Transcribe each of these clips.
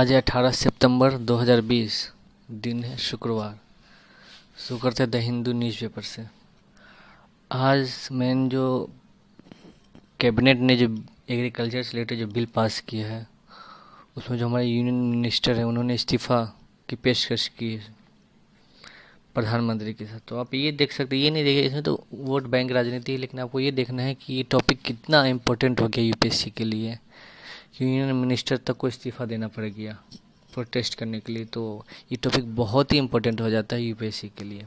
आज है 18 सितंबर 2020। दिन है शुक्रवार। शुक्र थे द हिंदू न्यूज़पेपर से। आज मेन जो कैबिनेट ने जो एग्रीकल्चर से रिलेटेड जो बिल पास किया है, उसमें जो हमारे यूनियन मिनिस्टर हैं उन्होंने इस्तीफ़ा की पेशकश की है प्रधानमंत्री के साथ। तो आप ये देख सकते हैं, ये नहीं देखिए इसमें तो वोट बैंक राजनीति है, लेकिन आपको ये देखना है कि ये टॉपिक कितना इम्पोर्टेंट हो गया यूपीएससी के लिए कि यूनियन मिनिस्टर तक को इस्तीफ़ा देना पड़ गया प्रोटेस्ट करने के लिए। तो ये टॉपिक बहुत ही इम्पोर्टेंट हो जाता है यूपीएससी के लिए।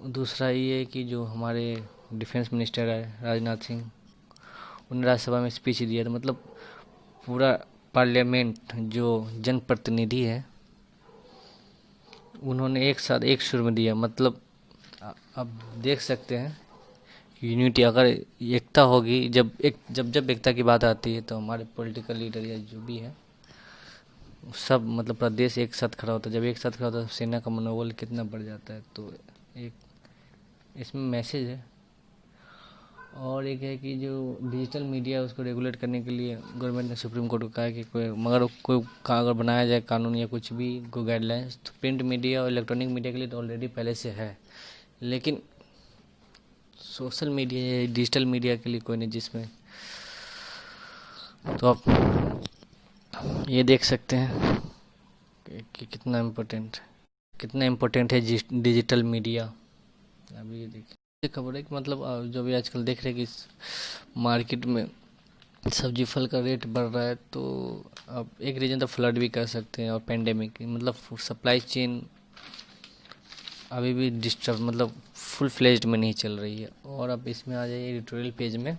दूसरा ये है कि जो हमारे डिफेंस मिनिस्टर है राजनाथ सिंह, उन्होंने राज्यसभा में स्पीच दिया। तो मतलब पूरा पार्लियामेंट जो जनप्रतिनिधि है उन्होंने एक साथ एक सुर में दिया। मतलब आप देख सकते हैं यूनिटी, अगर एकता होगी, जब एकता की बात आती है तो हमारे पॉलिटिकल लीडर या जो भी है सब, मतलब पूरा देश एक साथ खड़ा होता है। जब एक साथ खड़ा होता है तो सेना का मनोबल कितना बढ़ जाता है। तो एक इसमें मैसेज है। और एक है कि जो डिजिटल मीडिया है उसको रेगुलेट करने के लिए गवर्नमेंट ने सुप्रीम कोर्ट को कहा है कि कोई अगर बनाया जाए कानून या कुछ भी कोई गाइडलाइंस, तो प्रिंट मीडिया और इलेक्ट्रॉनिक मीडिया के लिए तो ऑलरेडी पहले से है, लेकिन सोशल मीडिया या डिजिटल मीडिया के लिए कोई नहीं जिसमें। तो आप ये देख सकते हैं कि कितना इम्पोर्टेंट है डिजिटल मीडिया। अभी ये देखिए खबर है कि मतलब जो भी आजकल देख रहे हैं कि मार्केट में सब्जी फल का रेट बढ़ रहा है, तो अब एक रीज़न तो फ्लड भी कर सकते हैं और पेंडेमिक, मतलब सप्लाई चेन अभी भी डिस्टर्ब, मतलब फुल फ्लेज्ड में नहीं चल रही है। और अब इसमें आ जाइए एडिटोरियल पेज में,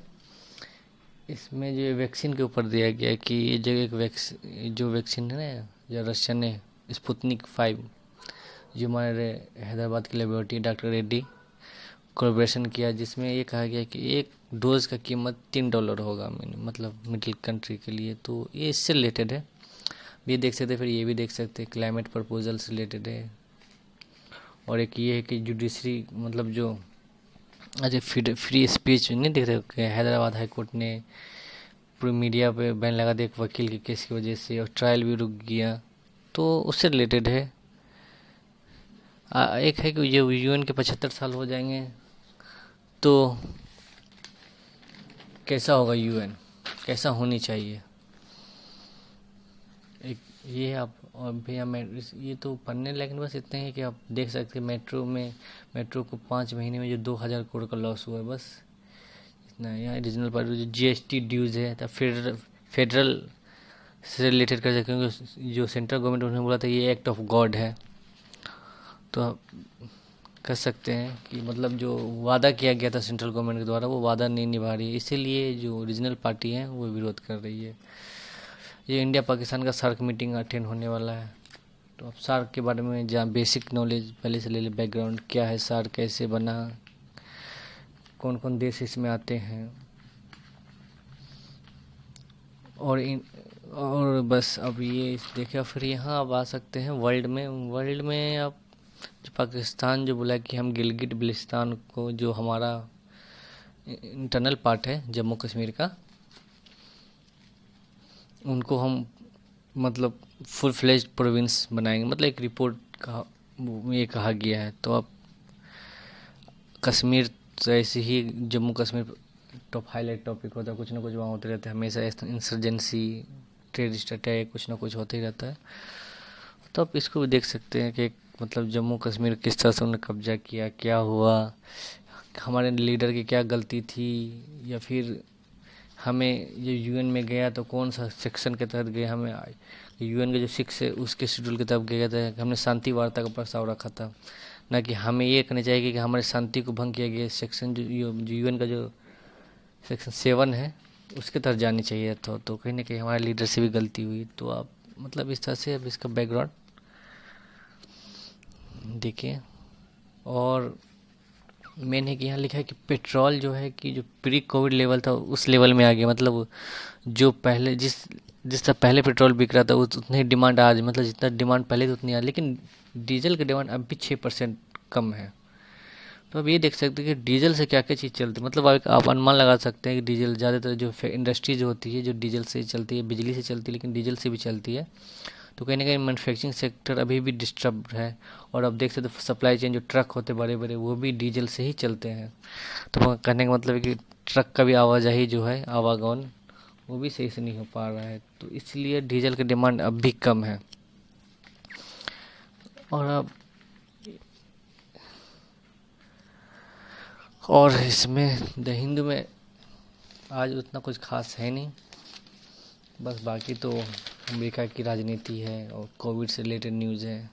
इसमें जो वैक्सीन के ऊपर दिया गया है कि ये जो वैक्सीन है ना, जो रशिया ने स्पुतनिक 5 जो हमारे हैदराबाद के लेबोरेटरी डॉक्टर रेड्डी कोलैबोरेशन किया, जिसमें ये कहा गया कि एक डोज का कीमत $3 होगा, मतलब मिडिल कंट्री के लिए। तो ये इससे रिलेटेड है, ये देख सकते हैं। फिर ये भी देख सकते हैं क्लाइमेट प्रपोजल से रिलेटेड है। और एक ये है कि जुडिशरी, मतलब जो आज फ्री स्पीच नहीं देख रहे हो कि हैदराबाद हाई कोर्ट ने पूरी मीडिया पे बैन लगा दिया एक वकील के केस की वजह से, और ट्रायल भी रुक गया। तो उससे रिलेटेड है। एक है कि ये यूएन के 75 साल हो जाएंगे तो कैसा होगा यूएन, कैसा होनी चाहिए। एक ये आप, और भैया मैं ये तो पढ़ने लायक नहीं, बस इतने ही कि आप देख सकते हैं मेट्रो को 5 महीने में जो 2000 करोड़ का लॉस हुआ है, बस इतना है। यहाँ रीजनल पार्टी जो जीएसटी ड्यूज है तो फेडरल से रिलेटेड कर सकते हैं, क्योंकि जो सेंट्रल गवर्नमेंट उन्होंने बोला था ये एक्ट ऑफ गॉड है। तो आप कर सकते हैं कि मतलब जो वादा किया गया था सेंट्रल गवर्नमेंट के द्वारा वो वादा नहीं निभा रही है, इसीलिए जो रीजनल पार्टी है वो विरोध कर रही है। ये इंडिया पाकिस्तान का सार्क मीटिंग अटेंड होने वाला है। तो आप सार्क के बारे में जहाँ बेसिक नॉलेज पहले से ले ले, बैकग्राउंड क्या है, सार्क कैसे बना, कौन कौन देश इसमें आते हैं, और बस अब ये देखिए। फिर यहाँ आप आ सकते हैं वर्ल्ड में आप जो पाकिस्तान जो बोला कि हम गिलगिट बिल्तिस्तान को, जो हमारा इंटरनल पार्ट है जम्मू कश्मीर का, उनको हम मतलब फुल फ्लेज्ड प्रोविंस बनाएंगे, मतलब एक रिपोर्ट का ये कहा गया है। तो अब कश्मीर तो ऐसे ही Jammu Kashmir top highlight topic होता है, कुछ ना कुछ वहाँ होते रहता है हमेशा, इंसर्जेंसी, टेररिस्ट अटैक, कुछ ना कुछ होते ही रहता है। तो आप इसको भी देख सकते हैं कि मतलब जम्मू कश्मीर किस तरह से उन्होंने कब्जा किया, क्या हुआ, हमारे लीडर की क्या गलती थी, या फिर हमें ये यूएन में गया तो कौन सा सेक्शन के तहत गया, हमें यूएन के जो 6 है उसके शेड्यूल के तहत गया था, हमने शांति वार्ता का प्रस्ताव रखा था, ना कि हमें ये करना चाहिए कि हमारे शांति को भंग किया गया सेक्शन जो यूएन का जो सेक्शन 7 है उसके तहत जानी चाहिए था। तो कहीं ना कहीं हमारे लीडर से भी गलती हुई। तो आप मतलब इस तरह से अब इसका बैकग्राउंड देखिए। और मेन है कि यहाँ लिखा है कि पेट्रोल जो है कि जो प्री कोविड लेवल था उस लेवल में आ गया, मतलब जो पहले जिस तरह पहले पेट्रोल बिक रहा था उतनी ही डिमांड आज, मतलब जितना डिमांड पहले थी उतनी आज, लेकिन डीजल की डिमांड अब भी 6% कम है। तो अब ये देख सकते हैं कि डीजल से क्या क्या चीज़ चलती है। मतलब आप अनुमान लगा सकते हैं कि डीजल ज़्यादातर जो इंडस्ट्रीज होती है जो डीजल से चलती है, बिजली से चलती है लेकिन डीजल से भी चलती है। तो कहीं ना कहीं मैन्युफैक्चरिंग सेक्टर अभी भी डिस्टर्ब है। और अब देख सकते हो सप्लाई चेन जो ट्रक होते बड़े बड़े वो भी डीजल से ही चलते हैं। तो कहने का मतलब है कि ट्रक का भी आवाजाही जो है आवागमन वो भी सही से नहीं हो पा रहा है। तो इसलिए डीजल की डिमांड अब भी कम है। और अब और इसमें द हिंदू में आज उतना कुछ खास है नहीं, बस बाकी तो अमेरिका की राजनीति है और कोविड से रिलेटेड न्यूज़ है।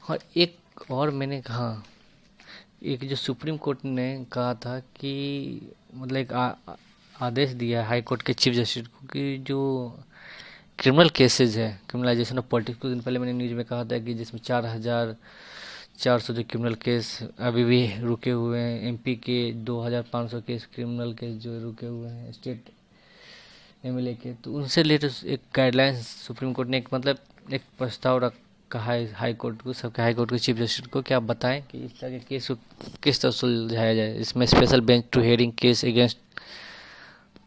और एक और मैंने कहा एक जो सुप्रीम कोर्ट ने कहा था कि मतलब एक आदेश दिया हाई कोर्ट के चीफ जस्टिस को कि जो क्रिमिनल केसेस है क्रिमिनलाइजेशन ऑफ पॉलिटिक्स, कुछ दिन पहले मैंने न्यूज़ में कहा था कि जिसमें 4,400 जो क्रिमिनल केस अभी भी रुके हुए हैं, एमपी के 2,500 केस क्रिमिनल केस जो रुके हुए हैं स्टेट एमएलए के, तो उनसे रिलेटेड एक गाइडलाइंस सुप्रीम कोर्ट ने एक मतलब एक प्रस्ताव रखा है हाई कोर्ट को, सबके हाई कोर्ट के चीफ जस्टिस को कि आप बताएं कि इस तरह के केस को किस तरह सुलझाया जाए, इसमें special bench to hearing case against.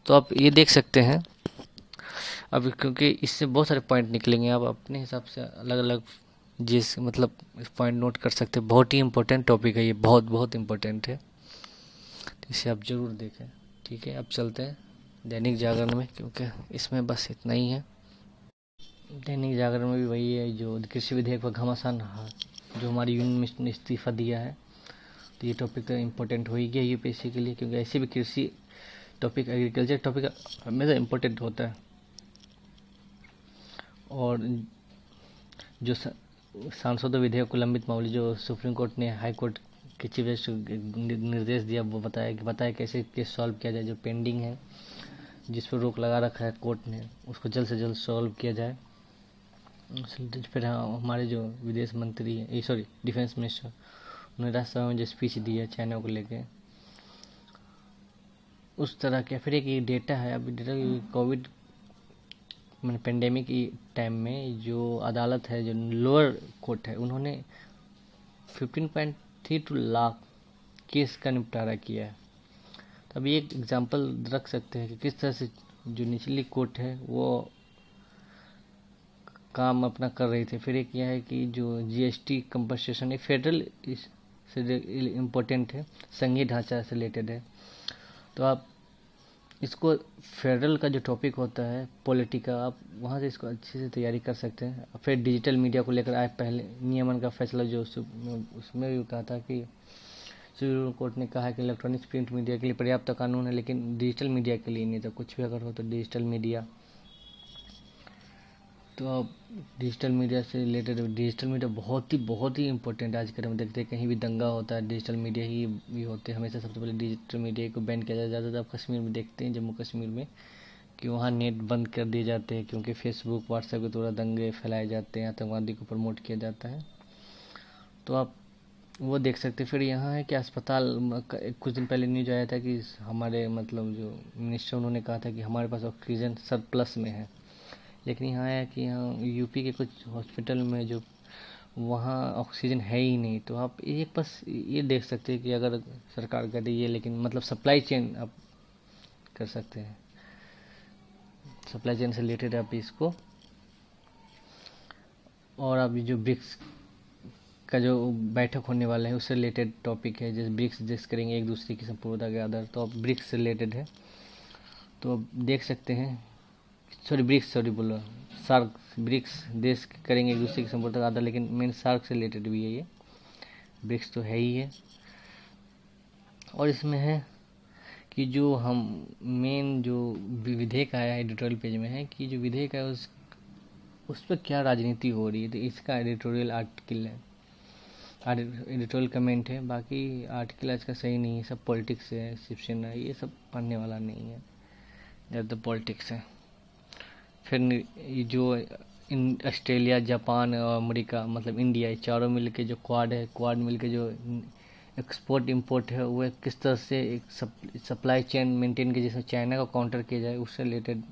तो आप ये देख सकते हैं अब, क्योंकि इससे बहुत सारे पॉइंट निकलेंगे, आप अपने हिसाब से अलग अलग जिस मतलब पॉइंट नोट कर सकते हैं। बहुत ही इम्पोर्टेंट टॉपिक है ये, बहुत बहुत इम्पोर्टेंट है, तो इसे आप ज़रूर देखें। ठीक है, अब चलते हैं दैनिक जागरण में, क्योंकि इसमें बस इतना ही है। दैनिक जागरण में भी वही है जो कृषि विधेयक पर घमासान जो हमारी यूनियन मिनिस्टर ने इस्तीफा दिया है। तो ये टॉपिक तो इम्पोर्टेंट हो ही गया यूपीएससी के लिए, क्योंकि ऐसे भी कृषि टॉपिक एग्रीकल्चर टॉपिक हमेशा इम्पोर्टेंट होता है। और जो सांसदों विधेयक को लंबित मामले जो सुप्रीम कोर्ट ने हाई कोर्ट के चीफ जस्टिस निर्देश दिया, वो बताया कैसे केस सॉल्व किया जाए जो पेंडिंग है, जिस पर रोक लगा रखा है कोर्ट ने, उसको जल्द से जल्द सॉल्व किया जाए। फिर हमारे जो विदेश मंत्री है, सॉरी डिफेंस मिनिस्टर, उन्होंने राज्यसभा में जो स्पीच दी है चाइना को लेके, उस तरह के। फिर एक ये डेटा है, अभी डेटा कोविड मैंने पेंडेमिक की टाइम में जो अदालत है जो लोअर कोर्ट है, उन्होंने 15.32 लाख केस का निपटारा किया है। तो अभी एक एग्जांपल रख सकते हैं कि किस तरह से जो निचली कोर्ट है वो काम अपना कर रही थी। फिर एक यह है कि जो जीएसटी कंपनसेशन है फेडरल से इम्पोर्टेंट है, संघीय ढांचा से रिलेटेड है। तो आप इसको फेडरल का जो टॉपिक होता है पॉलिटिका, आप वहाँ से इसको अच्छे से तैयारी कर सकते हैं। फिर डिजिटल मीडिया को लेकर आए पहले नियमन का फैसला जो उसमें भी कहा था कि सुप्रीम कोर्ट ने कहा कि इलेक्ट्रॉनिक्स प्रिंट मीडिया के लिए पर्याप्त कानून है, लेकिन डिजिटल मीडिया के लिए नहीं। तो कुछ भी अगर हो तो डिजिटल मीडिया, तो अब डिजिटल मीडिया से रिलेटेड, डिजिटल मीडिया बहुत ही इंपॉर्टेंट है। आज के टाइम में देखते हैं कहीं भी दंगा होता है डिजिटल मीडिया ही भी होते हैं हमेशा। सबसे पहले डिजिटल मीडिया को बैन किया जाता है। आप कश्मीर में देखते हैं, जम्मू कश्मीर में, कि वहाँ नेट बंद कर दिए जाते हैं क्योंकि फेसबुक व्हाट्सएप के द्वारा दंगे फैलाए जाते हैं, आतंकवादी को प्रमोट किया जाता है। तो आप वो देख सकते हैं। फिर यहाँ है कि अस्पताल, कुछ दिन पहले न्यूज आया था कि हमारे मतलब जो मिनिस्टर उन्होंने कहा था कि हमारे पास ऑक्सीजन सरप्लस में है, लेकिन यहाँ है कि यहाँ यूपी के कुछ हॉस्पिटल में जो वहाँ ऑक्सीजन है ही नहीं। तो आप एक बस ये देख सकते हैं कि अगर सरकार कर रही है, लेकिन मतलब सप्लाई चेन आप कर सकते हैं, सप्लाई चेन से रिलेटेड आप इसको। और अभी जो ब्रिक्स का जो बैठक होने वाला है उससे रिलेटेड टॉपिक है, जैसे ब्रिक्स डिस्कस करेंगे एक दूसरे की संपूर्णता के आधार, तो अब ब्रिक्स से रिलेटेड है। तो अब देख सकते हैं, सॉरी बोलो सार्क, ब्रिक्स देश करेंगे एक दूसरे की संपूर्णता का आधार, लेकिन मेन सार्क से रिलेटेड भी है ये, ब्रिक्स तो है ही है। और इसमें है कि जो हम मेन जो विधेयक आया है एडिटोरियल पेज में है कि जो विधेयक है उस पर क्या राजनीति हो रही है, तो इसका एडिटोरियल आर्टिकल है, एडिटोरियल कमेंट है। बाकी आर्टिकल आज का सही नहीं है, सब पॉलिटिक्स है, शिवसेना, ये सब पढ़ने वाला नहीं है, ज़्यादा पॉलिटिक्स है। फिर ये जो ऑस्ट्रेलिया, जापान और अमेरिका मतलब इंडिया, ये चारों मिलके जो क्वाड है, क्वाड मिलके जो एक्सपोर्ट इंपोर्ट है वो किस तरह से एक सप्लाई चेन मेंटेन की, जिसमें चाइना को काउंटर किया जाए, उससे रिलेटेड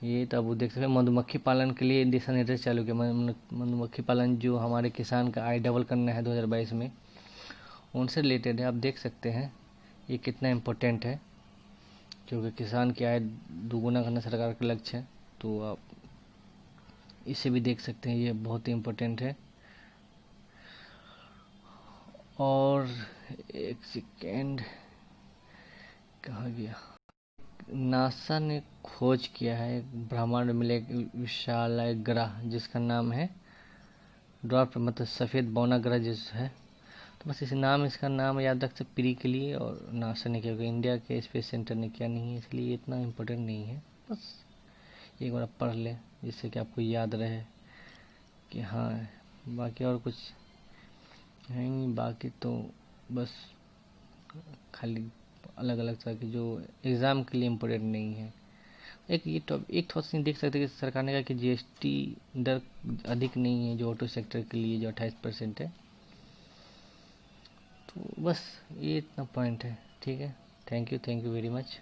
ये तो अब देख सकते हैं मधुमक्खी पालन के लिए दिशा निर्देश चालू किया। मधुमक्खी पालन जो हमारे किसान का आय डबल करना है 2022 में, उनसे रिलेटेड है। आप देख सकते हैं ये कितना इम्पोर्टेंट है, क्योंकि किसान की आय दोगुना करना सरकार का लक्ष्य है। तो आप इसे भी देख सकते हैं, ये बहुत ही इम्पोर्टेंट है। और एक सेकेंड, कहाँ गया, नासा ने खोज किया है एक ब्रह्मांड में एक विशाल ग्रह जिसका नाम है ड्वार्फ, मतलब सफ़ेद बौना ग्रह जिस है। तो बस इस नाम, इसका नाम याद रख सकते प्री के लिए, और नासा ने किया क्योंकि इंडिया के स्पेस सेंटर ने किया नहीं है, इसलिए इतना इम्पोर्टेंट नहीं है। बस एक बार पढ़ ले जिससे कि आपको याद रहे कि हाँ। बाकी और कुछ है नहीं, बाकी तो बस खाली अलग अलग तरह के जो एग्ज़ाम के लिए इम्पोर्टेंट नहीं है। एक ये एक थोड़ा सा देख सकते हैं कि सरकार ने कहा कि जीएसटी दर अधिक नहीं है जो ऑटो सेक्टर के लिए, जो 28% है। तो बस ये इतना पॉइंट है, ठीक है। Thank you very much.